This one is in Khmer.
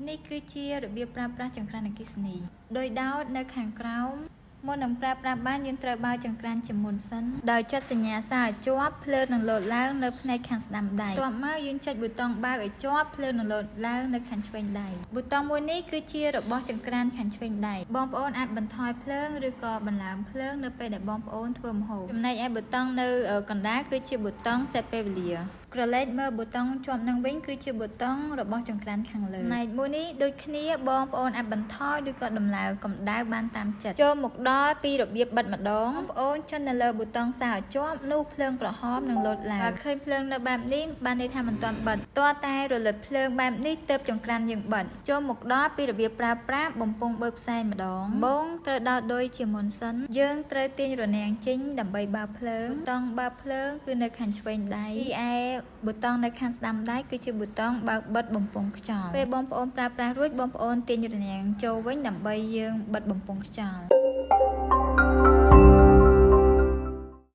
នេះគឺជារបៀបប្រើប្រាស់ចង្ក្រានអគ្គិសនីដោយដោតនៅខាងក្រោមមុននឹងប្រើប្រាស់បានយើងត្រូវបើកចង្ក្រានជាមុនសិនដោយចុចសញ្ញាសារឲ្យជាប់ភ្លើងនឹងលោតឡើងនៅផ្នែកខាងស្ដាំដៃបន្ទាប់មកយើងចុចប៊ូតុងបើកឲ្យជាប់ភ្លើងនឹងលោតឡើងនៅខាងឆ្វេងដៃប៊ូតុងមួយនេះគឺជារបស់ចង្ក្រានខាងឆ្វេងដៃបងប្អូនអាចបន្ថយភ្លើងឬក៏បន្លឺភ្លើងនៅពេលដែលបងប្អូនធ្វើម្ហូបចំណែកឯប៊ូតុងនៅកណ្ដាលគឺជាប៊ូតុងសេតពេលវេលាក្រឡេកមើលប៊ូតុងជាប់នឹងវិញគឺជាប៊ូតុងរបស់ចង្ក្រានខាងលើផ្នែកមួយនេះដូចគ្នាបងប្អូនអាចបន្ថយឬក៏ដំឡើងកម្ដៅបានតាមចិត្តចូលមកដល់ពីរបៀបបិទម្ដងបងប្អូនចុចនៅលើប៊ូតុងសារឲ្យជាប់នោះភ្លើងក្រហមនឹងលោតឡើងបើឃើញភ្លើងនៅបែបនេះបានន័យថាមិនទាន់បិទតើតែរលត់ភ្លើងបែបនេះទើបចង្ក្រានយើងបិទចូលមកដល់ពីរបៀបប្រើប្រាស់បំពង់បើកផ្សែងម្ដងបងត្រូវដោតដូចជាមុនសិនយើងត្រូវទាញរនាំងចេញដើម្បីបើកភ្លើងប៊ូតុងបើកភ្លើងគឺនៅខាងឆ្វេងដៃឯប៊ូតុងនៅខាងស្ដាំដៃគឺជាប៊ូតុងបើកបិទបំពង់ខ្យល់ពេលបងប្អូនប្រើប្រាស់រួចបងប្អូនទាញរនាំងចូលវិញដើម្បីយើងបិទបំពង់ខ្យល់